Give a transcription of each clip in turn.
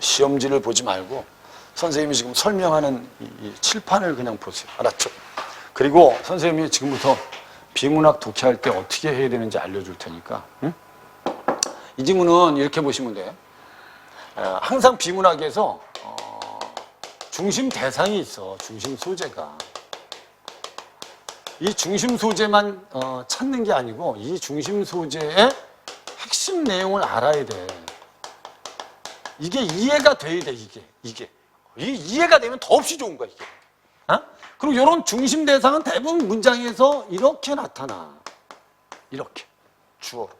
시험지를 보지 말고 선생님이 지금 설명하는 이 칠판을 그냥 보세요. 알았죠? 그리고 선생님이 지금부터 비문학 독해할 때 어떻게 해야 되는지 알려줄 테니까. 응? 이 지문은 이렇게 보시면 돼. 항상 비문학에서 중심 대상이 있어. 중심 소재가. 이 중심 소재만 찾는 게 아니고 이 중심 소재의 핵심 내용을 알아야 돼. 이게 이해가 돼야 돼. 이게 이해가 되면 더없이 좋은 거야 이게. 그리고 이런 중심 대상은 대부분 문장에서 이렇게 나타나. 이렇게 주어로.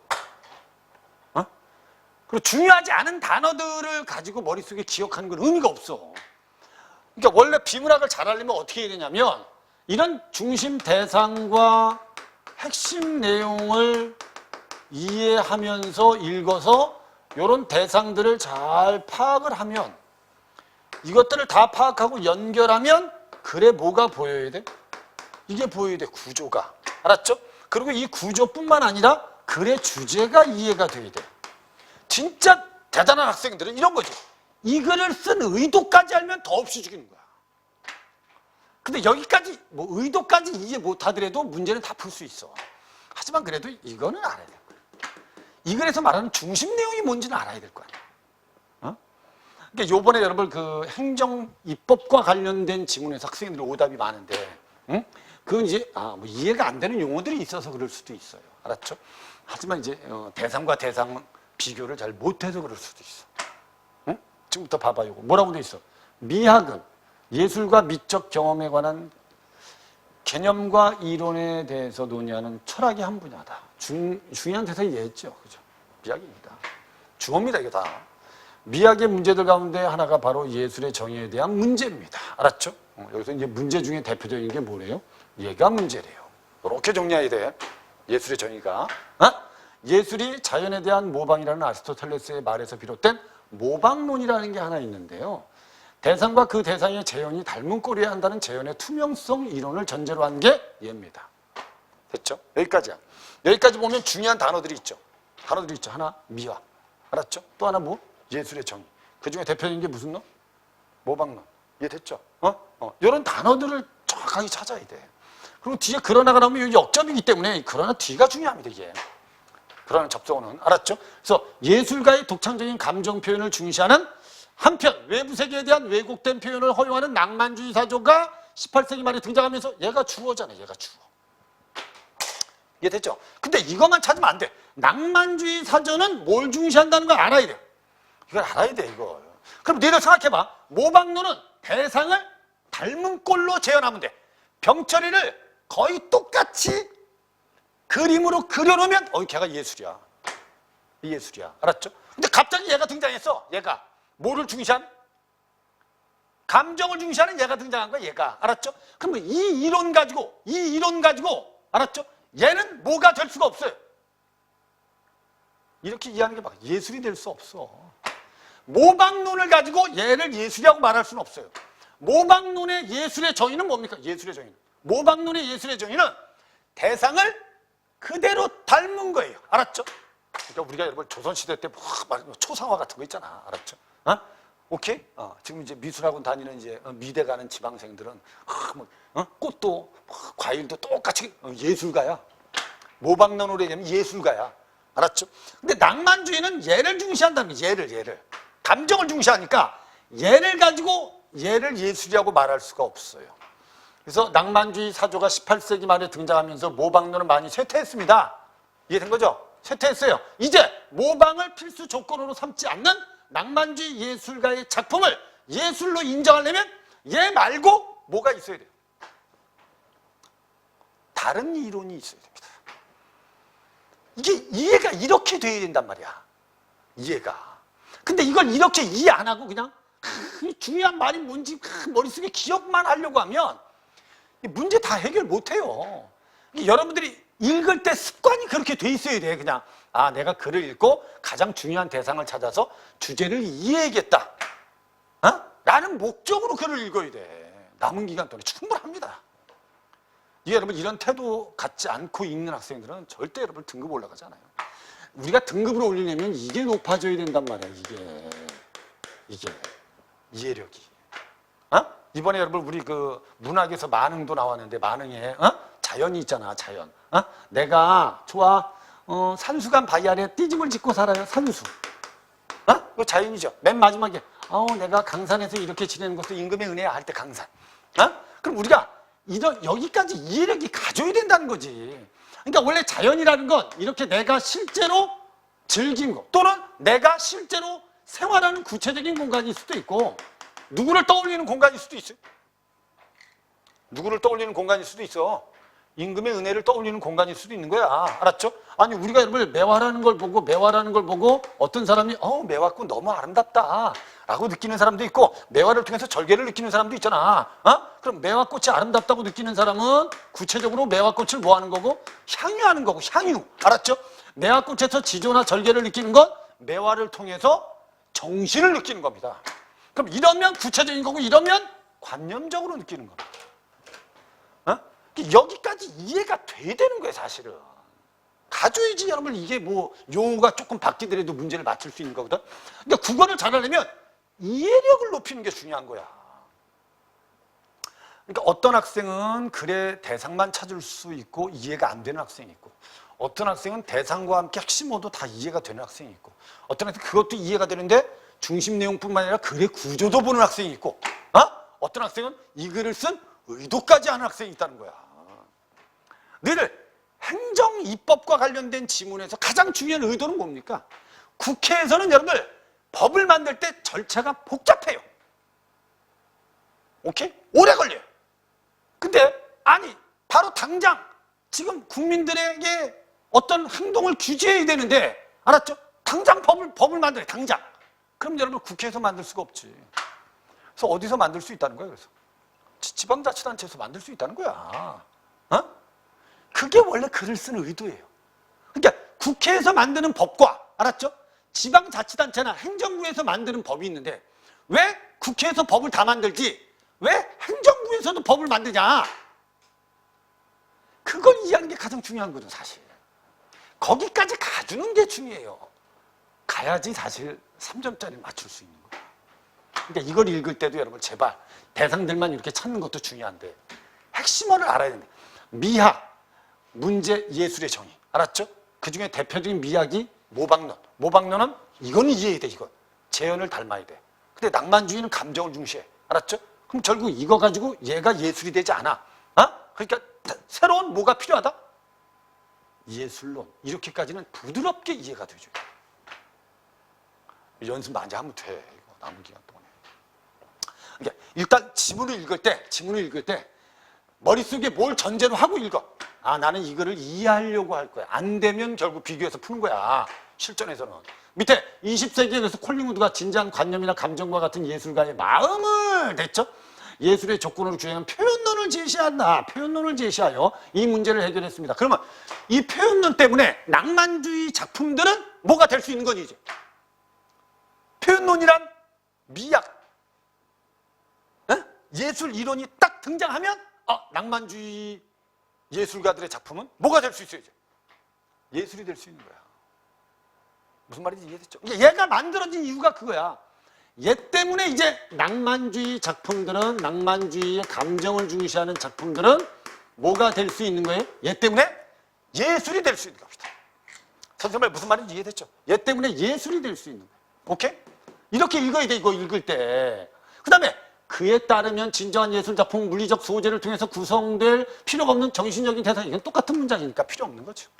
그리고 중요하지 않은 단어들을 가지고 머릿속에 기억하는 건 의미가 없어. 그러니까 원래 비문학을 잘 하려면 어떻게 해야 되냐면 이런 중심 대상과 핵심 내용을 이해하면서 읽어서 이런 대상들을 잘 파악을 하면 이것들을 다 파악하고 연결하면 글에 뭐가 보여야 돼? 이게 보여야 돼, 구조가. 알았죠? 그리고 이 구조뿐만 아니라 글의 주제가 이해가 돼야 돼. 진짜 대단한 학생들은 이런 거지. 이 글을 쓴 의도까지 알면 더없이 죽이는 거야. 근데 여기까지 뭐 의도까지 이해 못하더라도 문제는 다 풀 수 있어. 하지만 그래도 이거는 알아야 될 거야. 이 글에서 말하는 중심 내용이 뭔지는 알아야 될 거 아니야. 그러니까 요번에 여러분 그 행정 입법과 관련된 지문에서 학생들이 오답이 많은데, 그건 이제 뭐 이해가 안 되는 용어들이 있어서 그럴 수도 있어요. 알았죠? 하지만 이제 대상과 대상 비교를 잘 못해서 그럴 수도 있어. 지금부터 봐봐. 요거 뭐라고 돼 있어? 미학은 예술과 미적 경험에 관한 개념과 이론에 대해서 논의하는 철학의 한 분야다. 중요한 대상이 얘였죠. 그죠? 미학입니다. 주어입니다, 이게 다. 미학의 문제들 가운데 하나가 바로 예술의 정의에 대한 문제입니다. 알았죠? 여기서 이제 문제 중에 대표적인 게 뭐래요? 얘가 문제래요. 이렇게 정리해야 돼. 예술의 정의가. 예술이 자연에 대한 모방이라는 아리스토텔레스의 말에서 비롯된 모방론이라는 게 하나 있는데요. 대상과 그 대상의 재현이 닮은 꼴이어야 한다는 재현의 투명성 이론을 전제로 한 게 얘입니다. 됐죠? 여기까지야. 여기까지 보면 중요한 단어들이 있죠. 하나, 미학. 알았죠? 또 하나 뭐? 예술의 정의. 그 중에 대표적인 게 무슨 론? 모방론. 이해됐죠? 이런 단어들을 정확하게 찾아야 돼. 그리고 뒤에 그러나가 나오면 여기 역접이기 때문에 그러나 뒤가 중요합니다, 이게. 그러나 접속어는. 알았죠? 그래서 예술가의 독창적인 감정 표현을 중시하는 한편 외부 세계에 대한 왜곡된 표현을 허용하는 낭만주의 사조가 18세기 말에 등장하면서 얘가 주어잖아요. 얘가 주어. 이해됐죠? 근데 이것만 찾으면 안 돼. 낭만주의 사조는 뭘 중시한다는 걸 알아야 돼. 이걸 알아야 돼, 이거. 그럼 너희들 생각해봐. 모방론은 대상을 닮은 꼴로 재현하면 돼. 병철이를 거의 똑같이 그림으로 그려놓으면 걔가 예술이야. 예술이야. 알았죠? 근데 갑자기 얘가 등장했어. 얘가. 뭐를 중시한? 감정을 중시하는 얘가 등장한 거야, 얘가. 알았죠? 그러면 이 이론 가지고, 알았죠? 얘는 뭐가 될 수가 없어요. 이렇게 이해하는 게 막 예술이 될 수 없어. 모방론을 가지고 얘를 예술이라고 말할 수는 없어요. 모방론의 예술의 정의는 뭡니까? 예술의 정의는. 모방론의 예술의 정의는 대상을 그대로 닮은 거예요. 알았죠? 그러니까 우리가 여러분 조선시대 때 초상화 같은 거 있잖아. 알았죠? 오케이? 지금 이제 미술학원 다니는 이제 미대 가는 지방생들은 꽃도 과일도 똑같이 예술가야. 모방론으로 얘기하면 예술가야. 알았죠? 근데 낭만주의는 얘를 중시한다는 거야. 얘를. 감정을 중시하니까 얘를 가지고 얘를 예술이라고 말할 수가 없어요. 그래서 낭만주의 사조가 18세기 말에 등장하면서 모방론을 많이 쇠퇴했습니다. 이해된 거죠? 쇠퇴했어요. 이제 모방을 필수 조건으로 삼지 않는 낭만주의 예술가의 작품을 예술로 인정하려면 얘 말고 뭐가 있어야 돼요? 다른 이론이 있어야 됩니다. 이게 이해가 이렇게 돼야 된단 말이야. 이해가. 근데 이걸 이렇게 이해 안 하고 그냥 중요한 말이 뭔지 머릿속에 기억만 하려고 하면 문제 다 해결 못 해요. 여러분들이 읽을 때 습관이 그렇게 돼 있어야 돼. 그냥 내가 글을 읽고 가장 중요한 대상을 찾아서 주제를 이해해야겠다. 라는 목적으로 글을 읽어야 돼. 남은 기간 동안에 충분합니다. 여러분 이런 태도 갖지 않고 읽는 학생들은 절대 여러분 등급 올라가지 않아요. 우리가 등급을 올리려면 이게 높아져야 된단 말이야. 이게. 이게 이해력이. 이번에 여러분 우리 그 문학에서 만흥도 나왔는데 만흥에 자연이 있잖아, 자연. 내가 좋아 산수간 바위 아래 띠집을 짓고 살아요. 산수. 이거 자연이죠. 맨 마지막에 내가 강산에서 이렇게 지내는 것도 임금의 은혜야 할 때 강산. 그럼 우리가 여기까지 이해력이 가져야 된다는 거지. 그러니까 원래 자연이라는 건 이렇게 내가 실제로 즐긴 거 또는 내가 실제로 생활하는 구체적인 공간일 수도 있고 누구를 떠올리는 공간일 수도 있어요. 누구를 떠올리는 공간일 수도 있어. 임금의 은혜를 떠올리는 공간일 수도 있는 거야. 알았죠? 아니 우리가 여러분 매화라는 걸 보고 어떤 사람이 매화꽃 너무 아름답다 라고 느끼는 사람도 있고 매화를 통해서 절개를 느끼는 사람도 있잖아. 그럼 매화꽃이 아름답다고 느끼는 사람은 구체적으로 매화꽃을 뭐 하는 거고? 향유하는 거고 향유. 알았죠? 매화꽃에서 지조나 절개를 느끼는 건 매화를 통해서 정신을 느끼는 겁니다. 그럼 이러면 구체적인 거고 이러면 관념적으로 느끼는 겁니다. 여기까지 이해가 돼야 되는 거예요, 사실은. 가져야지 여러분 이게 뭐 용어가 조금 바뀌더라도 문제를 맞출 수 있는 거거든. 그러니까 국어를 잘하려면 이해력을 높이는 게 중요한 거야. 그러니까 어떤 학생은 글의 대상만 찾을 수 있고 이해가 안 되는 학생이 있고 어떤 학생은 대상과 함께 핵심어도 다 이해가 되는 학생이 있고 어떤 학생은 그것도 이해가 되는데 중심 내용뿐만 아니라 글의 구조도 보는 학생이 있고 어떤 학생은 이 글을 쓴 의도까지 아는 학생이 있다는 거야. 너희들 행정 입법과 관련된 지문에서 가장 중요한 의도는 뭡니까? 국회에서는 여러분들 법을 만들 때 절차가 복잡해요. 오케이? 오래 걸려요. 근데 아니 바로 당장 지금 국민들에게 어떤 행동을 규제해야 되는데 알았죠? 당장 법을 만들어요. 당장. 그럼 여러분 국회에서 만들 수가 없지. 그래서 어디서 만들 수 있다는 거예요? 그래서 지방자치단체에서 만들 수 있다는 거야. 그게 원래 글을 쓰는 의도예요. 그러니까 국회에서 만드는 법과 알았죠? 지방자치단체나 행정부에서 만드는 법이 있는데 왜 국회에서 법을 다 만들지? 왜 행정부에서도 법을 만드냐? 그걸 이해하는 게 가장 중요한 거죠, 사실. 거기까지 가주는 게 중요해요. 가야지 사실 3점짜리 맞출 수 있는 거예요. 그러니까 이걸 읽을 때도 여러분 제발 대상들만 이렇게 찾는 것도 중요한데 핵심어를 알아야 됩니다. 미학, 문제, 예술의 정의. 알았죠? 그 중에 대표적인 미학이 모방론. 모방론은 이거는 이해해야 돼, 이거. 재현을 닮아야 돼. 근데 낭만주의는 감정을 중시해. 알았죠? 그럼 결국 이거 가지고 얘가 예술이 되지 않아. 그러니까 새로운 뭐가 필요하다? 예술론. 이렇게까지는 부드럽게 이해가 되죠. 연습 많이 하면 돼. 이거 남은 기간 동안에. 그러니까 일단 지문을 읽을 때 머릿속에 뭘 전제로 하고 읽어. 나는 이거를 이해하려고 할 거야. 안 되면 결국 비교해서 푸는 거야. 실전에서는. 밑에 20세기에 콜링우드가 진지한 관념이나 감정과 같은 예술가의 마음을 됐죠. 예술의 조건으로 주장한 표현론을 제시한다. 표현론을 제시하여 이 문제를 해결했습니다. 그러면 이 표현론 때문에 낭만주의 작품들은 뭐가 될 수 있는 거니 이제? 표현론이란 미학, 예술 이론이 딱 등장하면 낭만주의 예술가들의 작품은 뭐가 될 수 있어요? 이제? 예술이 될 수 있는 거야. 무슨 말인지 이해됐죠? 얘가 만들어진 이유가 그거야. 얘 때문에 이제 낭만주의 작품들은 낭만주의의 감정을 중시하는 작품들은 뭐가 될 수 있는 거예요? 얘 때문에 예술이 될 수 있는 겁니다. 선생님 무슨 말인지 이해됐죠? 얘 때문에 예술이 될 수 있는 거예요. 오케이? 이렇게 읽어야 돼, 이거 읽을 때. 그 다음에 그에 따르면 진정한 예술작품 물리적 소재를 통해서 구성될 필요가 없는 정신적인 대상. 이건 똑같은 문장이니까 필요 없는 거죠.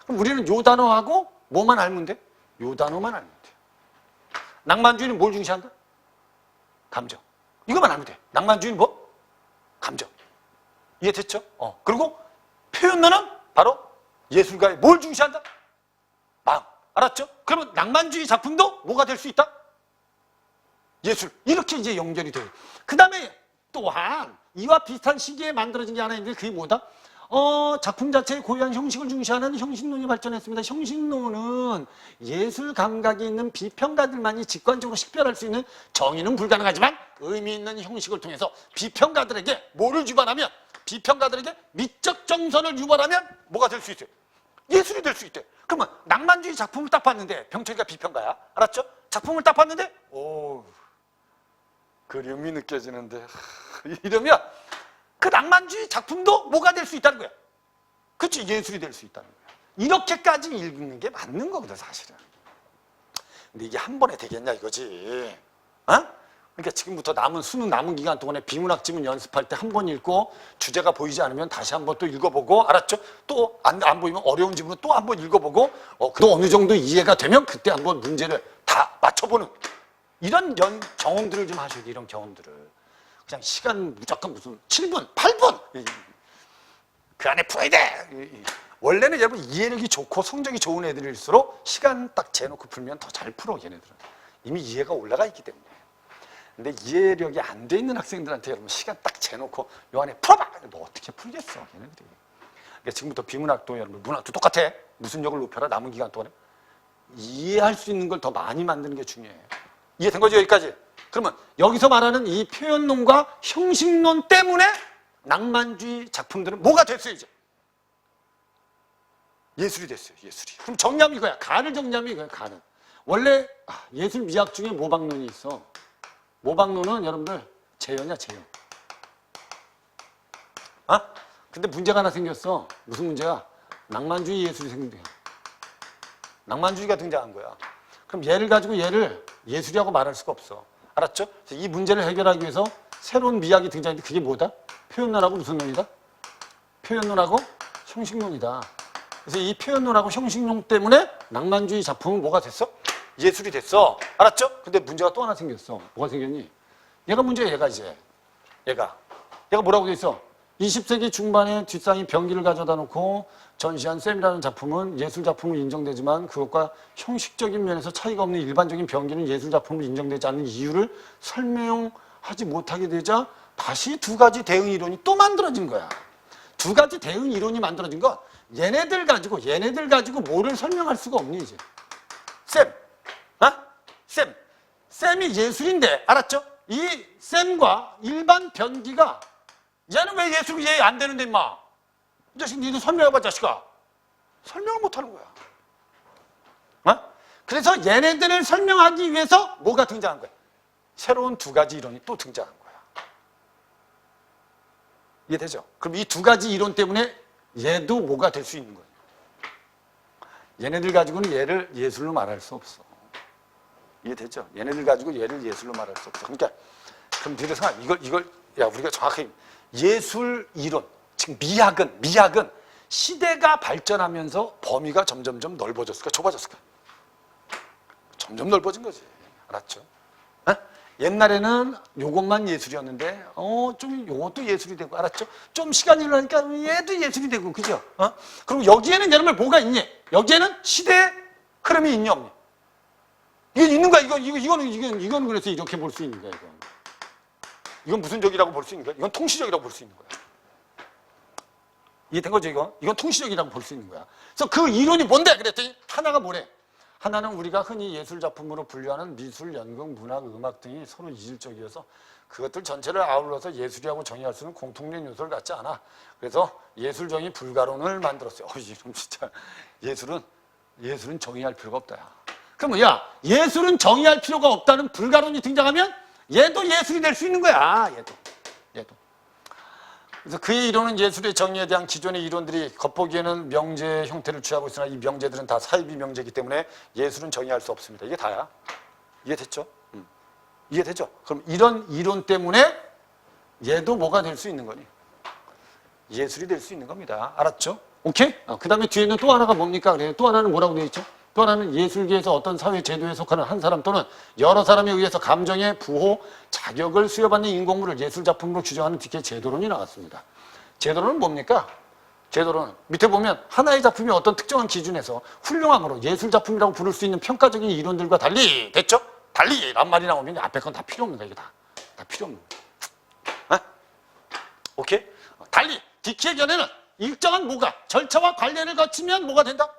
그럼 우리는 요 단어하고 뭐만 알면 돼? 요 단어만 알면 돼. 낭만주의는 뭘 중시한다? 감정. 이거만 알면 돼. 낭만주의는 뭐? 감정. 이해됐죠? 그리고 표현론은 바로 예술가의 뭘 중시한다? 마음. 알았죠? 그러면 낭만주의 작품도 뭐가 될 수 있다? 예술. 이렇게 이제 연결이 돼요. 그 다음에 또한 이와 비슷한 시기에 만들어진 게 하나 있는데 그게 뭐다? 작품 자체의 고유한 형식을 중시하는 형식론이 발전했습니다. 형식론은 예술 감각이 있는 비평가들만이 직관적으로 식별할 수 있는 정의는 불가능하지만 의미 있는 형식을 통해서 비평가들에게 뭐를 유발하면 비평가들에게 미적 정선을 유발하면 뭐가 될 수 있어요? 예술이 될 수 있대. 그러면 낭만주의 작품을 딱 봤는데 병철이가 비평가야. 알았죠? 작품을 딱 봤는데 오, 그림이 느껴지는데 이러면 그 낭만주의 작품도 뭐가 될 수 있다는 거야. 그치? 예술이 될 수 있다는 거야. 이렇게까지 읽는 게 맞는 거거든 사실은. 근데 이게 한 번에 되겠냐 이거지. 어? 그러니까 지금부터 수능 남은 기간 동안에 비문학 지문 연습할 때 한 번 읽고 주제가 보이지 않으면 다시 한 번 또 읽어보고, 알았죠? 또 안 보이면 어려운 지문은 또 한 번 읽어보고, 또 어느 정도 이해가 되면 그때 한번 문제를 다 맞춰보는 이런 경험들을 좀 하셔야 돼. 이런 경험들을. 그냥 시간 무조건 무슨 7분, 8분 그 안에 풀어야 돼. 원래는 여러분 이해력이 좋고 성적이 좋은 애들일수록 시간 딱 재놓고 풀면 더 잘 풀어. 얘네들은 이미 이해가 올라가 있기 때문에. 근데 이해력이 안 돼 있는 학생들한테 여러분 시간 딱 재놓고 요 안에 풀어봐! 너 어떻게 풀겠어 얘네들이. 그러니까 지금부터 비문학도 여러분 문학도 똑같아. 무슨 역을 높여라. 남은 기간 동안에 이해할 수 있는 걸 더 많이 만드는 게 중요해. 이해된 거죠 여기까지? 그러면 여기서 말하는 이 표현론과 형식론 때문에 낭만주의 작품들은 뭐가 됐어요 이제? 예술이 됐어요. 예술이. 그럼 정리하면 이거야. 간을 정리하면 이거야. 간은 원래 예술 미학 중에 모방론이 있어. 모방론은 여러분들 재현이야, 재현. 근데 문제가 하나 생겼어. 무슨 문제야? 낭만주의 예술이 생긴 거야. 낭만주의가 등장한 거야. 그럼 얘를 가지고 얘를 예술이라고 말할 수가 없어. 알았죠? 그래서 이 문제를 해결하기 위해서 새로운 미학이 등장했는데 그게 뭐다? 표현론하고 무슨 논이다? 표현론하고 형식론이다. 그래서 이 표현론하고 형식론 때문에 낭만주의 작품은 뭐가 됐어? 예술이 됐어. 알았죠? 근데 문제가 또 하나 생겼어. 뭐가 생겼니? 얘가 문제야, 얘가 이제. 얘가 뭐라고 돼 있어? 20세기 중반에 뒷상이 병기를 가져다 놓고 전시한 쌤이라는 작품은 예술 작품으로 인정되지만 그것과 형식적인 면에서 차이가 없는 일반적인 병기는 예술 작품으로 인정되지 않는 이유를 설명하지 못하게 되자 다시 두 가지 대응 이론이 또 만들어진 거야. 두 가지 대응 이론이 만들어진 거 얘네들 가지고 뭐를 설명할 수가 없니 이제. 쌤이 예술인데, 알았죠? 이 쌤과 일반 변기가 얘는 왜 예술이 이해 안 되는데 임마. 이 자식 니도 설명해봐 자식아. 설명을 못하는 거야. 그래서 얘네들을 설명하기 위해서 뭐가 등장한 거야? 새로운 두 가지 이론이 또 등장한 거야. 이해되죠? 그럼 이 두 가지 이론 때문에 얘도 뭐가 될 수 있는 거야. 얘네들 가지고는 얘를 예술로 말할 수 없어. 이해되죠? 얘네들 가지고 얘를 예술로 말할 수 없어. 그러니까 그럼 너희들 생각 이걸 우리가 정확하게 예술 이론, 즉 미학은 시대가 발전하면서 범위가 점점점 넓어졌을까, 좁아졌을까? 점점 넓어진 거지. 알았죠? 옛날에는 요것만 예술이었는데 좀 요것도 예술이 되고, 알았죠? 좀 시간이 흐르니까 얘도 예술이 되고, 그죠? 그리고 여기에는 여러분 뭐가 있니? 여기에는 시대의 흐름이 있니 없니? 이건 있는 거야. 이건 그래서 이렇게 볼 수 있는 거야. 이건 무슨 적이라고 볼 수 있는 거야? 이건 통시적이라고 볼 수 있는 거야. 이해된 거죠, 이거? 이건 통시적이라고 볼 수 있는 거야. 그래서 그 이론이 뭔데? 그랬더니 하나가 뭐래? 하나는 우리가 흔히 예술 작품으로 분류하는 미술, 연극, 문학, 음악 등이 서로 이질적이어서 그것들 전체를 아울러서 예술이라고 정의할 수는 공통된 요소를 갖지 않아. 그래서 예술정의 불가론을 만들었어요. 이놈 진짜 예술은 정의할 필요가 없다. 야. 그러면 예술은 정의할 필요가 없다는 불가론이 등장하면 얘도 예술이 될 수 있는 거야. 얘도. 그래서 그의 이론은 예술의 정의에 대한 기존의 이론들이 겉보기에는 명제 형태를 취하고 있으나 이 명제들은 다 사이비 명제이기 때문에 예술은 정의할 수 없습니다. 이게 다야. 이해됐죠? 이해되죠? 그럼 이런 이론 때문에 얘도 뭐가 될 수 있는 거니? 예술이 될 수 있는 겁니다. 알았죠? 오케이? 그 다음에 뒤에는 또 하나가 뭡니까? 그래요. 또 하나는 뭐라고 되어 있죠? 또 하나는 예술계에서 어떤 사회 제도에 속하는 한 사람 또는 여러 사람에 의해서 감정의 부호, 자격을 수여받는 인공물을 예술작품으로 규정하는 뒤에 제도론이 나왔습니다. 제도론은 뭡니까? 제도론은 밑에 보면 하나의 작품이 어떤 특정한 기준에서 훌륭함으로 예술작품이라고 부를 수 있는 평가적인 이론들과 달리, 됐죠? 달리 란 말이 나오면 앞에 건 다 필요 없는 거야. 이게 다 필요 없는 거야. 오케이? 달리 디키의 견해는 일정한 뭐가 절차와 관련을 거치면 뭐가 된다?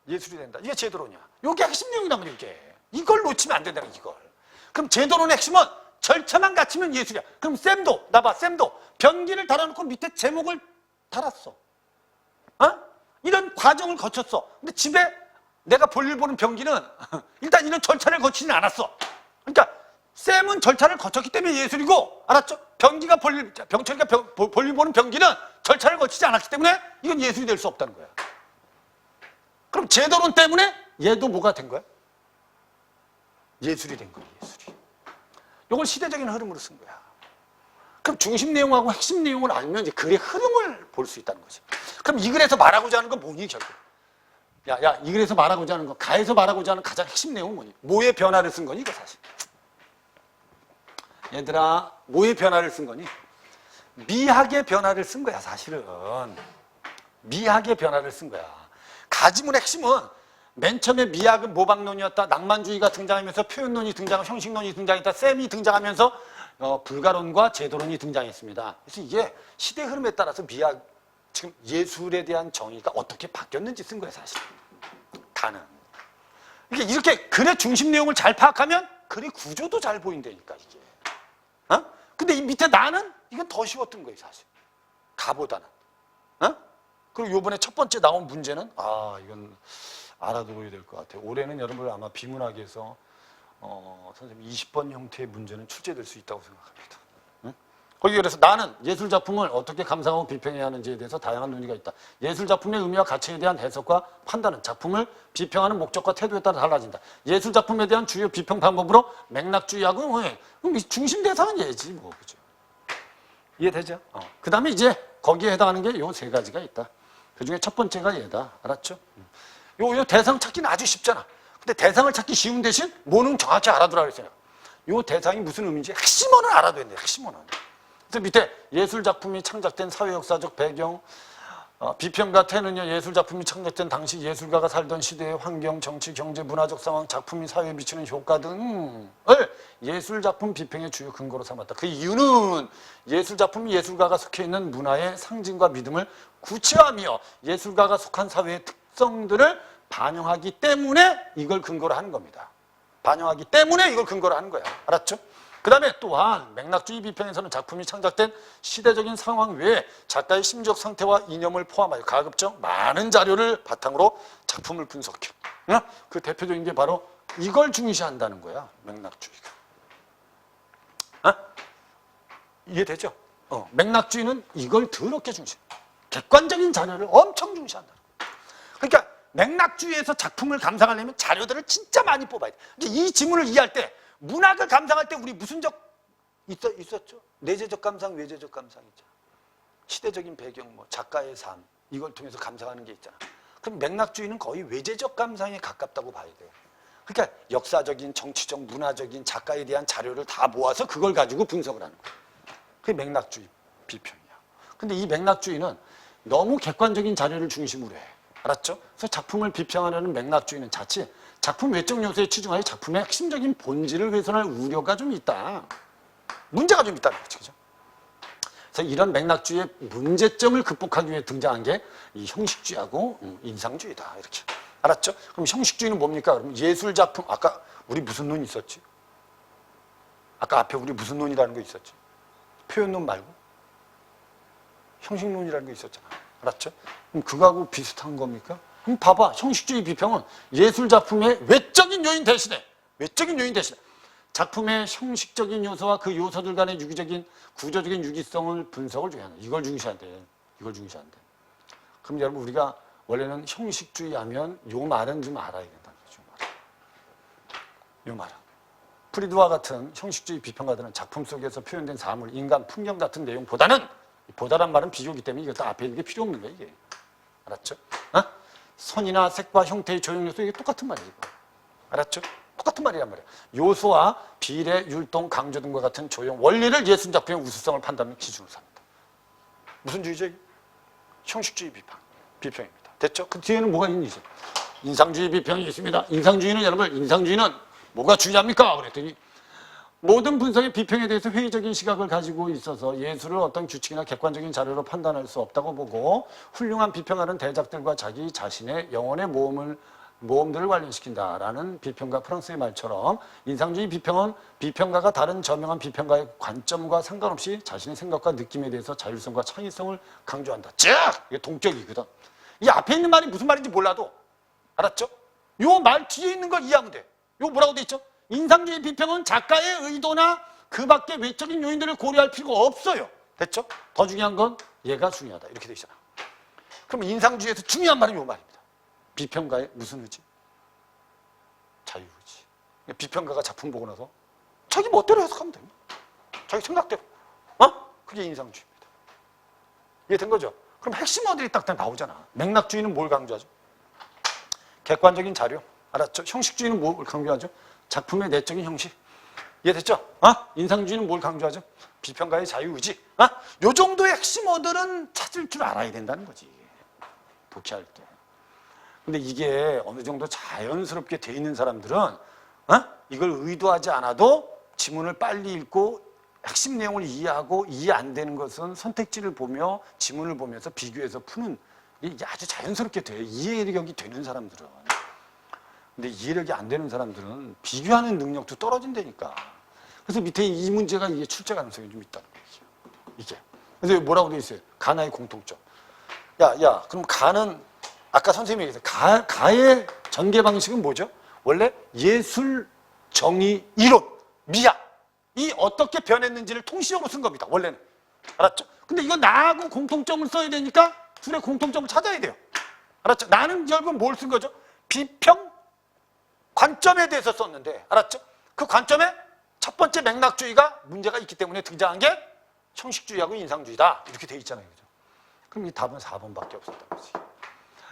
예술이 된다. 이게 제도론이야. 이게 핵심 내용이란 말이야. 이걸 놓치면 안 된다는 이걸. 그럼 제도론의 핵심은 절차만 갖추면 예술이야. 그럼 쌤도 변기를 달아놓고 밑에 제목을 달았어. 이런 과정을 거쳤어. 근데 집에 내가 볼일 보는 병기는 일단 이런 절차를 거치지는 않았어. 그러니까 쌤은 절차를 거쳤기 때문에 예술이고, 알았죠? 병철이가 볼일 보는 병기는 절차를 거치지 않았기 때문에 이건 예술이 될 수 없다는 거야. 그럼 제도론 때문에 얘도 뭐가 된 거야? 예술이 된 거야, 예술이. 이걸 시대적인 흐름으로 쓴 거야. 그럼 중심 내용하고 핵심 내용을 알면 이제 글의 흐름을 볼 수 있다는 거지. 그럼 이 글에서 말하고자 하는 건 뭐니, 결국? 이 글에서 말하고자 하는 거, 가에서 말하고자 하는 가장 핵심 내용은 뭐니? 뭐의 변화를 쓴 거니, 이거 사실? 얘들아, 뭐의 변화를 쓴 거니? 미학의 변화를 쓴 거야, 사실은. 미학의 변화를 쓴 거야. 가지문의 핵심은 맨 처음에 미학은 모방론이었다. 낭만주의가 등장하면서 표현론이 등장하고 형식론이 등장했다. 쌤이 등장하면서 불가론과 제도론이 등장했습니다. 그래서 이게 시대 흐름에 따라서 미학, 지금 예술에 대한 정의가 어떻게 바뀌었는지 쓴 거예요, 사실. 다는. 이렇게 글의 중심 내용을 잘 파악하면 글의 구조도 잘 보인다니까, 이게. 근데 이 밑에 나는 이건 더 쉬웠던 거예요, 사실. 가보다는. 그리고 요번에 첫 번째 나온 문제는 이건 알아둬야 될 것 같아요. 올해는 여러분들 아마 비문학에서 선생님 20번 형태의 문제는 출제될 수 있다고 생각합니다. 거기 그래서 나는 예술작품을 어떻게 감상하고 비평해야 하는지에 대해서 다양한 논의가 있다. 예술작품의 의미와 가치에 대한 해석과 판단은 작품을 비평하는 목적과 태도에 따라 달라진다. 예술작품에 대한 주요 비평 방법으로 맥락주의하고 그럼 중심 대상은 얘지 뭐, 그죠? 이해되죠? 그 다음에 이제 거기에 해당하는 게 요 세 가지가 있다. 그 중에 첫 번째가 얘다. 알았죠? 요 대상 찾기는 아주 쉽잖아. 근데 대상을 찾기 쉬운 대신 뭐는 정확히 알아두라 그랬어요. 요 대상이 무슨 의미인지 핵심어는 알아둬야 돼. 핵심어는. 그래서 밑에 예술작품이 창작된 사회역사적 배경, 비평가 태는요, 예술작품이 창작된 당시 예술가가 살던 시대의 환경, 정치, 경제, 문화적 상황, 작품이 사회에 미치는 효과 등을 예술작품 비평의 주요 근거로 삼았다. 그 이유는 예술작품이 예술가가 속해 있는 문화의 상징과 믿음을 구체화하며 예술가가 속한 사회의 특성들을 반영하기 때문에 이걸 근거로 하는 겁니다. 반영하기 때문에 이걸 근거로 하는 거야. 알았죠? 그 다음에 또한 맥락주의 비평에서는 작품이 창작된 시대적인 상황 외에 작가의 심적 상태와 이념을 포함하여 가급적 많은 자료를 바탕으로 작품을 분석해. 그 대표적인 게 바로 이걸 중시한다는 거야, 맥락주의가. 이해되죠? 맥락주의는 이걸 더럽게 중시해. 객관적인 자료를 엄청 중시한다는 거야. 그러니까 맥락주의에서 작품을 감상하려면 자료들을 진짜 많이 뽑아야 돼. 이 지문을 이해할 때 문학을 감상할 때 우리 무슨 적 있었죠? 내재적 감상, 외재적 감상 있잖아. 시대적인 배경, 작가의 삶 이걸 통해서 감상하는 게 있잖아. 그럼 맥락주의는 거의 외재적 감상에 가깝다고 봐야 돼요. 그러니까 역사적인, 정치적, 문화적인 작가에 대한 자료를 다 모아서 그걸 가지고 분석을 하는 거야. 그게 맥락주의 비평이야. 근데 이 맥락주의는 너무 객관적인 자료를 중심으로 해. 알았죠? 그래서 작품을 비평하려는 맥락주의는 자칫 작품 외적 요소에 치중하여 작품의 핵심적인 본질을 훼손할 우려가 좀 있다. 문제가 좀 있다는 거죠. 그죠? 그래서 이런 맥락주의의 문제점을 극복하기 위해 등장한 게 이 형식주의하고 인상주의다. 이렇게. 알았죠? 그럼 형식주의는 뭡니까? 그럼 예술작품, 아까 우리 무슨 논 있었지? 아까 앞에 우리 무슨 논이라는 거 있었지? 표현론 말고? 형식론이라는 거 있었잖아. 알았죠? 그럼 그거하고 비슷한 겁니까? 그럼 봐봐. 형식주의 비평은 예술작품의 외적인 요인 대신에 작품의 형식적인 요소와 그 요소들 간의 유기적인, 구조적인 유기성을 분석을 중요한다. 이걸 중시한대. 그럼 여러분 우리가 원래는 형식주의 하면 요 말은 좀 알아야 된다는 거죠. 요 말은. 프리드와 같은 형식주의 비평가들은 작품 속에서 표현된 사물, 인간, 풍경 같은 내용보다는 보다란 말은 비교기 때문에 이것도 앞에 있는 게 필요 없는 거야, 이게. 알았죠? 선이나 색과 형태의 조형 요소 이게 똑같은 말이에요. 알았죠? 똑같은 말이란 말이야. 요소와 비례, 율동, 강조 등과 같은 조형 원리를 예술작품의 우수성을 판단하는 기준으로 삼는다. 무슨 주의죠? 형식주의 비평입니다. 됐죠? 그 뒤에는 뭐가 있는지. 인상주의 비평이 있습니다. 인상주의는 뭐가 중요합니까? 그랬더니 모든 분석의 비평에 대해서 회의적인 시각을 가지고 있어서 예술을 어떤 규칙이나 객관적인 자료로 판단할 수 없다고 보고 훌륭한 비평하는 대작들과 자기 자신의 영혼의 모험들을 관련시킨다라는 비평가 프랑스의 말처럼 인상주의 비평은 비평가가 다른 저명한 비평가의 관점과 상관없이 자신의 생각과 느낌에 대해서 자율성과 창의성을 강조한다. 즉! 이게 동격이거든. 이 앞에 있는 말이 무슨 말인지 몰라도 알았죠? 요 말 뒤에 있는 걸 이해하면 돼. 요 뭐라고 돼 있죠? 인상주의 비평은 작가의 의도나 그 밖의 외적인 요인들을 고려할 필요가 없어요. 됐죠? 더 중요한 건 얘가 중요하다. 이렇게 돼 있잖아. 그럼 인상주의에서 중요한 말은 요 말입니다. 비평가의 무슨 의지? 자유의지. 비평가가 작품 보고 나서 자기 멋대로 해석하면 됩니다. 자기 생각대로. 그게 인상주의입니다. 이해된 거죠? 그럼 핵심어들이 딱 나오잖아. 맥락주의는 뭘 강조하죠? 객관적인 자료. 알았죠? 형식주의는 뭘 강조하죠? 작품의 내적인 형식. 이해됐죠? 인상주의는 뭘 강조하죠? 비평가의 자유의지. 요 정도의 핵심어들은 찾을 줄 알아야 된다는 거지. 독해할 때. 근데 이게 어느 정도 자연스럽게 돼 있는 사람들은 이걸 의도하지 않아도 지문을 빨리 읽고 핵심 내용을 이해하고 이해 안 되는 것은 선택지를 보며 지문을 보면서 비교해서 푸는 이게 아주 자연스럽게 돼. 이해력이 되는 사람들은. 근데 이해력이 안 되는 사람들은 비교하는 능력도 떨어진다니까. 그래서 밑에 이 문제가 이게 출제 가능성이 좀 있다는 거죠. 이게. 그래서 뭐라고 돼 있어요? 가나의 공통점. 야, 그럼 가는 아까 선생님이 얘기했어요. 가의 전개 방식은 뭐죠? 원래 예술, 정의, 이론, 미학. 이 어떻게 변했는지를 통시적으로 쓴 겁니다. 원래는. 알았죠? 근데 이건 나하고 공통점을 써야 되니까 둘의 공통점을 찾아야 돼요. 알았죠? 나는 결국 뭘 쓴 거죠? 비평 관점에 대해서 썼는데, 알았죠? 그 관점에 첫 번째 맥락주의가 문제가 있기 때문에 등장한 게 형식주의하고 인상주의다. 이렇게 돼 있잖아요. 그죠? 그럼 이 답은 4번밖에 없었다는 거지.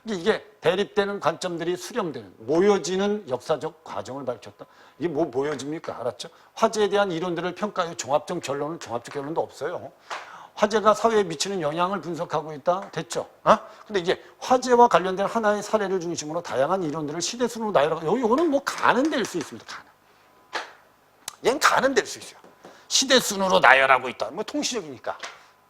이게 대립되는 관점들이 수렴되는, 모여지는 역사적 과정을 밝혔다. 이게 뭐 모여집니까? 알았죠? 화제에 대한 이론들을 평가해 종합적 결론도 없어요. 화제가 사회에 미치는 영향을 분석하고 있다. 됐죠? 근데 이제 화제와 관련된 하나의 사례를 중심으로 다양한 이론들을 시대순으로 나열하고, 요거는 뭐 가는 될 수 있습니다. 가는. 얘는 가는 될 수 있어요. 시대순으로 나열하고 있다. 뭐 통시적이니까.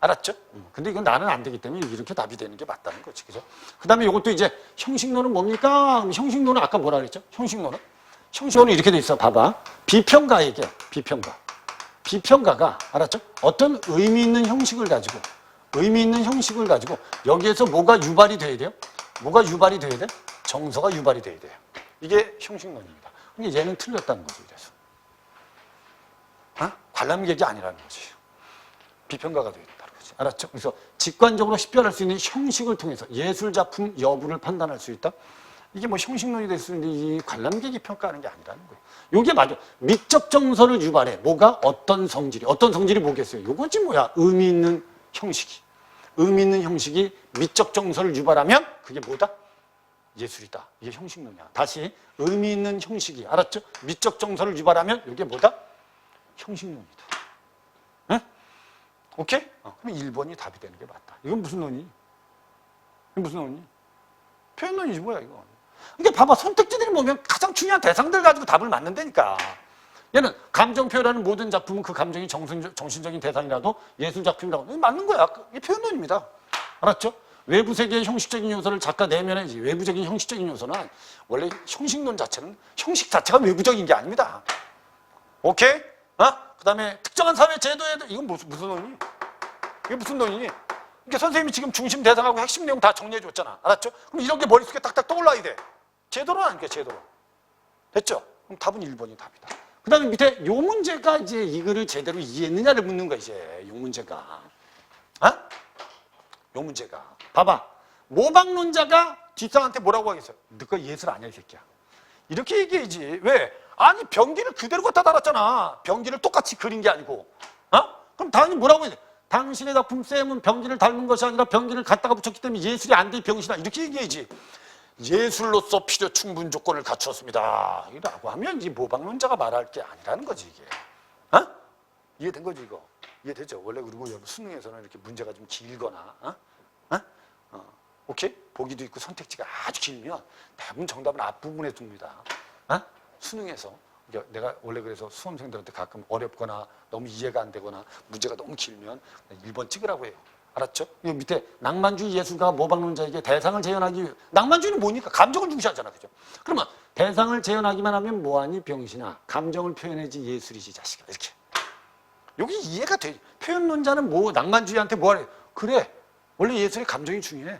알았죠? 근데 이건 나는 안 되기 때문에 이렇게 답이 되는 게 맞다는 거지. 그죠? 그 다음에 이것도 이제 형식론은 뭡니까? 형식론은 아까 뭐라 그랬죠? 형식론은 이렇게 돼 있어. 봐봐. 비평가에게, 비평가가, 알았죠? 어떤 의미 있는 형식을 가지고, 여기에서 뭐가 유발이 돼야 돼요? 뭐가 유발이 돼야 돼? 정서가 유발이 돼야 돼요. 이게 형식론입니다. 근데 얘는 틀렸다는 거죠. 그래서. 관람객이 아니라는 거지. 비평가가 돼야 된다는 거지. 알았죠? 그래서 직관적으로 식별할 수 있는 형식을 통해서 예술작품 여부를 판단할 수 있다. 이게 뭐 형식론이 될 수 있는데 이 관람객이 평가하는 게 아니라는 거예요. 이게 맞아. 미적 정서를 유발해. 뭐가? 어떤 성질이 뭐겠어요? 요거지 뭐야. 의미 있는 형식이 미적 정서를 유발하면 그게 뭐다? 예술이다. 이게 형식론이야. 다시 의미 있는 형식이, 알았죠? 미적 정서를 유발하면 이게 뭐다? 형식론이다. 응? 오케이? 그럼 1번이 답이 되는 게 맞다. 이건 무슨 논이? 표현론이지 뭐야 이거. 그러니까 봐봐. 선택지들이 보면 가장 중요한 대상들 가지고 답을 맞는다니까. 얘는 감정 표현하는 모든 작품은 그 감정이 정신적인 대상이라도 예술 작품이라고. 맞는 거야. 이게 표현론입니다. 알았죠? 외부 세계의 형식적인 요소를 작가 내면에 외부적인 형식적인 요소는 원래 형식론 자체는 형식 자체가 외부적인 게 아닙니다. 오케이? 그 다음에 특정한 사회 제도에 이건 무슨 논이? 이게 무슨 논이니? 그러니까 선생님이 지금 중심 대상하고 핵심 내용 다 정리해 줬잖아. 알았죠? 그럼 이런 게 머릿속에 딱딱 떠올라야 돼. 제도로 아니까 제도로. 됐죠? 그럼 답은 1번이 답이다. 그 다음에 밑에 요 문제가 이제 이거를 제대로 이해했느냐를 묻는 거야, 이제. 요 문제가. 요 문제가. 봐봐. 모방론자가 뒷사람한테 뭐라고 하겠어요? 너가 예술 아니야, 이 새끼야. 이렇게 얘기해야지. 왜? 아니, 병기를 그대로 갖다 달았잖아. 병기를 똑같이 그린 게 아니고. 그럼 당연히 뭐라고 해야 돼? 당신의 작품 쌤은 병기를 닮은 것이 아니라 병기를 갖다가 붙였기 때문에 예술이 안 돼, 병신아. 이렇게 얘기해야지. 예술로서 필요 충분 조건을 갖추었습니다. 라고 하면 이 모방론자가 말할 게 아니라는 거지, 이게. 이해된 거지, 이거? 이해되죠? 원래 그리고 여러분 수능에서는 이렇게 문제가 좀 길거나, 오케이? 보기도 있고 선택지가 아주 길면 대부분 정답은 앞부분에 둡니다. 수능에서. 내가 원래 그래서 수험생들한테 가끔 어렵거나 너무 이해가 안 되거나 문제가 너무 길면 1번 찍으라고 해요. 알았죠? 이 밑에 낭만주의 예술가가 모방론자에게 대상을 재현하기 위해, 낭만주의는 뭐니까? 감정을 중시하잖아. 그죠? 그러면 대상을 재현하기만 하면 뭐하니 병신아? 감정을 표현해야지 예술이지 자식아. 이렇게. 여기 이해가 돼. 표현론자는 뭐 낭만주의한테 뭐하래? 그래. 원래 예술의 감정이 중요해.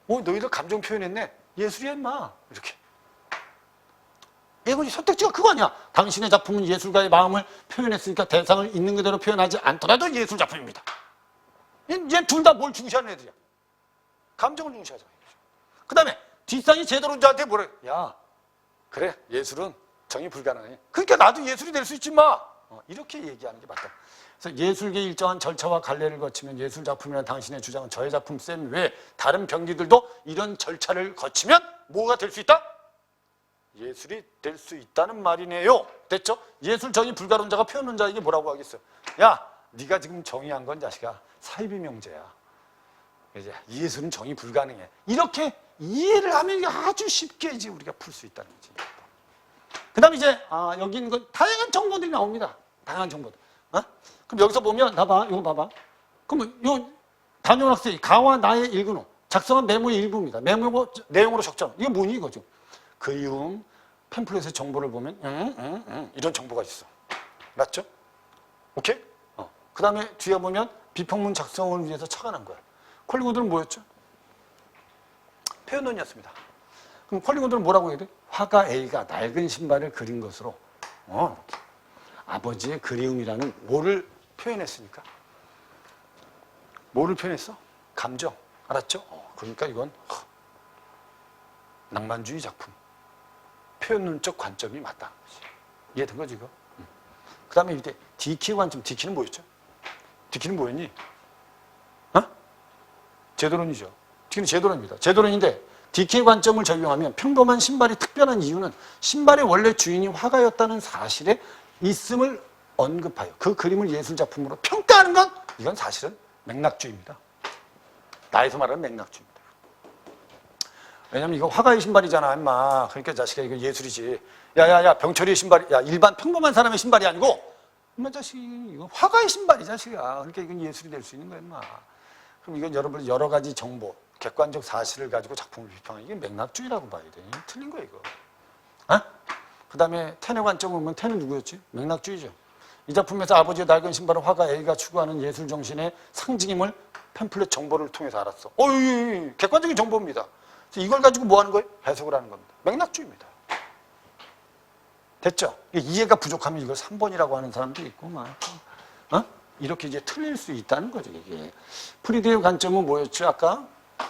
너희들 감정 표현했네. 예술이야 임마. 이렇게. 이거 선택지가 그거 아니야. 당신의 작품은 예술가의 마음을 표현했으니까 대상을 있는 그대로 표현하지 않더라도 예술 작품입니다. 얘 둘 다 뭘 중시하는 애들이야. 감정을 중시하잖아. 그 다음에 뒷상이 제대로 저한테 뭐래? 야, 그래, 예술은 정의 불가능해. 그러니까 나도 예술이 될 수 있지 마. 이렇게 얘기하는 게 맞다. 그래서 예술계 일정한 절차와 관례를 거치면 예술 작품이란 당신의 주장은 저의 작품 쌤 외에 다른 병기들도 이런 절차를 거치면 뭐가 될 수 있다? 예술이 될 수 있다는 말이네요. 됐죠? 예술 정의 불가론자가 표현론자에게 뭐라고 하겠어요? 야, 네가 지금 정의한 건 자식아 사이비명제야. 이제 예술은 정의 불가능해. 이렇게 이해를 하면 이게 아주 쉽게 이제 우리가 풀 수 있다는 거지. 그 다음에 이제 여기 있는 건 다양한 정보들이 나옵니다. 다양한 정보들. 그럼 여기서 보면 봐봐, 이거 봐봐. 그럼 요 단용 학생이 가와 나의 일근호 작성한 메모의 일부입니다. 메모 내용으로 적정. 이게 뭐니 이거죠? 그리움 팸플릿의 정보를 보면 이런 정보가 있어. 맞죠? 오케이? 그 다음에 뒤에 보면 비평문 작성을 위해서 착안한 거야. 콜링우드는 뭐였죠? 표현론이었습니다. 그럼 콜링우드는 뭐라고 해야 돼? 화가 A가 낡은 신발을 그린 것으로 이렇게. 아버지의 그리움이라는 뭐를 표현했으니까? 뭐를 표현했어? 감정. 알았죠? 그러니까 이건 낭만주의 작품. 표현론적 관점이 맞다. 이해된 거지 이거? 그 다음에 이제 디키 관점. 디키는 뭐였죠? 디키는 뭐였니? 제도론이죠. 디키는 제도론입니다. 제도론인데 디키 관점을 적용하면 평범한 신발이 특별한 이유는 신발의 원래 주인이 화가였다는 사실에 있음을 언급하여 그 그림을 예술작품으로 평가하는 건 이건 사실은 맥락주의입니다. 나에서 말하는 맥락주의입니다. 왜냐면 이거 화가의 신발이잖아, 임마. 그러니까 자식아 이거 예술이지. 야야야 병철이의 신발이 야 일반 평범한 사람의 신발이 아니고 임마 자식 이거 화가의 신발이 자식아. 그러니까 이건 예술이 될 수 있는 거야, 임마. 그럼 이건 여러분 여러 가지 정보, 객관적 사실을 가지고 작품을 비평하는 이게 맥락주의라고 봐야 돼. 틀린 거야 이거. 그 다음에 텐의 관점을 보면 텐은 누구였지? 맥락주의죠. 이 작품에서 아버지의 낡은 신발은 화가 A가 추구하는 예술 정신의 상징임을 팸플릿 정보를 통해서 알았어. 객관적인 정보입니다. 그래서 이걸 가지고 뭐 하는 거예요? 해석을 하는 겁니다. 맥락주의입니다. 됐죠? 이해가 부족하면 이걸 3번이라고 하는 사람도 있고, 이렇게 이제 틀릴 수 있다는 거죠, 이게. 프리드의 관점은 뭐였죠, 아까?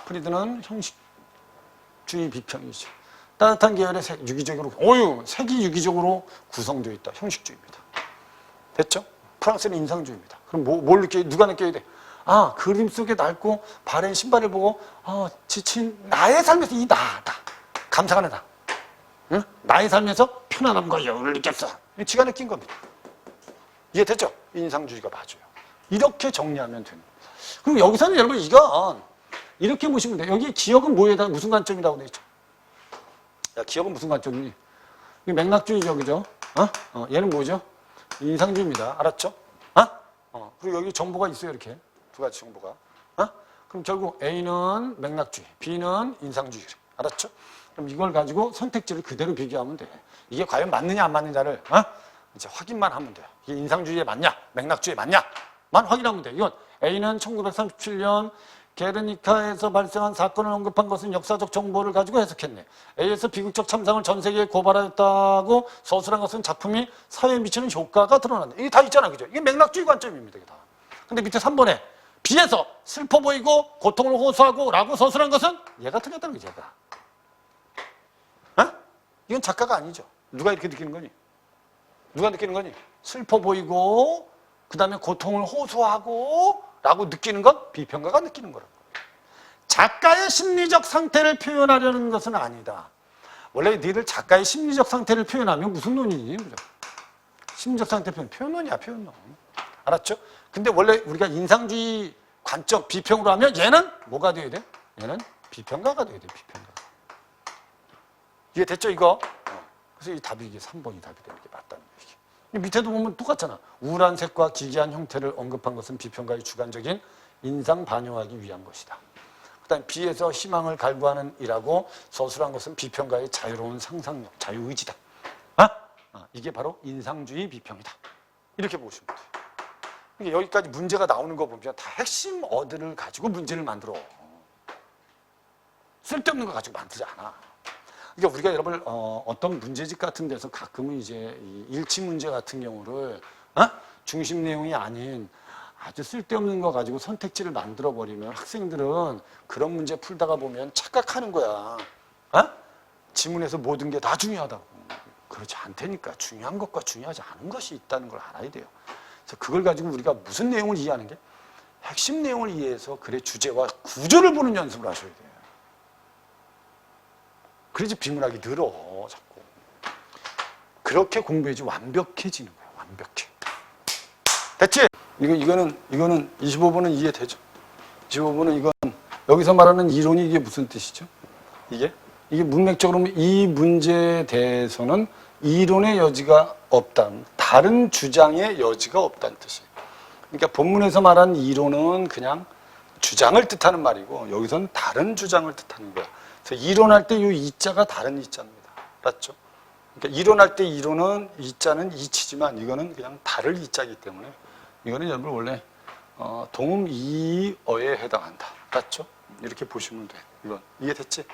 프리드는 형식주의 비평이죠. 따뜻한 계열의 색이 유기적으로 구성되어 있다. 형식주의입니다. 됐죠? 프랑스는 인상주의입니다. 그럼 뭘 느껴야, 누가 느껴야 돼? 그림 속에 낡고 바른 신발을 보고, 지친 나의 삶에서 이 나다. 감사하는 나. 응? 나의 삶에서 편안함과 여유를 느꼈어. 지가 느낀 겁니다. 이해됐죠? 인상주의가 맞아요. 이렇게 정리하면 되는 거예요. 그럼 여기서는 여러분 이건 이렇게 보시면 돼요. 여기 기억은 뭐에다 무슨 관점이라고 되어 있죠? 야, 기억은 무슨 관점이니? 이게 맥락주의죠, 그죠? 얘는 뭐죠? 인상주의입니다. 알았죠? 그리고 여기 정보가 있어요, 이렇게. 두 가지 정보가. 그럼 결국 A는 맥락주의, B는 인상주의. 알았죠? 그럼 이걸 가지고 선택지를 그대로 비교하면 돼. 이게 과연 맞느냐, 안 맞느냐를, 이제 확인만 하면 돼요. 이게 인상주의에 맞냐, 맥락주의에 맞냐? 만 확인하면 돼. 이건 A는 1937년 게르니카에서 발생한 사건을 언급한 것은 역사적 정보를 가지고 해석했네. A에서 비극적 참상을 전 세계에 고발하였다고 서술한 것은 작품이 사회에 미치는 효과가 드러났네. 이게 다 있잖아, 그죠? 이게 맥락주의 관점입니다, 이게 다. 근데 밑에 3번에 B에서 슬퍼 보이고 고통을 호소하고 라고 서술한 것은 얘가 틀렸다는 거지, 얘가. 이건 작가가 아니죠. 누가 이렇게 느끼는 거니? 누가 느끼는 거니? 슬퍼 보이고 그 다음에 고통을 호소하고 라고 느끼는 건 비평가가 느끼는 거라고. 작가의 심리적 상태를 표현하려는 것은 아니다. 원래 니들 작가의 심리적 상태를 표현하면 무슨 논이니? 그죠? 심리적 상태 표현, 표현론이야, 표현론. 알았죠? 근데 원래 우리가 인상주의 관점, 비평으로 하면 얘는 뭐가 돼야 돼? 얘는 비평가가 돼야 돼, 비평가. 이해됐죠, 이거? 그래서 이 답이 이게 3번이 답이 되는 게 맞다는 얘기. 밑에도 보면 똑같잖아. 우울한 색과 기괴한 형태를 언급한 것은 비평가의 주관적인 인상 반영하기 위한 것이다. 그 다음에 B에서 희망을 갈구하는 이라고 서술한 것은 비평가의 자유로운 상상력, 자유의지다. 이게 바로 인상주의 비평이다. 이렇게 보시면 돼요. 그러니까 여기까지 문제가 나오는 거 보면 다 핵심 어들을 가지고 문제를 만들어. 쓸데없는 거 가지고 만들지 않아. 그러니까 우리가 여러분 어떤 문제집 같은 데서 가끔은 이제 이 일치 문제 같은 경우를 중심 내용이 아닌 아주 쓸데없는 거 가지고 선택지를 만들어 버리면 학생들은 그런 문제 풀다가 보면 착각하는 거야. 지문에서 모든 게 다 중요하다고. 그렇지 않다니까. 중요한 것과 중요하지 않은 것이 있다는 걸 알아야 돼요. 그래서 그걸 가지고 우리가 무슨 내용을 이해하는 게 핵심 내용을 이해해서 글의 주제와 구조를 보는 연습을 하셔야 돼요. 그래야지 비문학이 늘어 자꾸. 그렇게 공부해야지 완벽해지는 거야. 완벽해. 됐지? 이거는 25번은 이해되죠? 25번은 이건 여기서 말하는 이론이 이게 무슨 뜻이죠? 이게 문맥적으로 이 문제에 대해서는 이론의 여지가 없다. 다른 주장의 여지가 없다는 뜻이에요. 그러니까 본문에서 말한 이론은 그냥 주장을 뜻하는 말이고 여기서는 다른 주장을 뜻하는 거야. 그래서 이론할 때 이 이자가 다른 이자입니다. 맞죠? 그러니까 이론할 때 이론은 이자는 이치지만 이거는 그냥 다를 이자이기 때문에 이거는 여러분 원래 동음 이어에 해당한다. 맞죠? 이렇게 보시면 돼. 이건 이해됐지?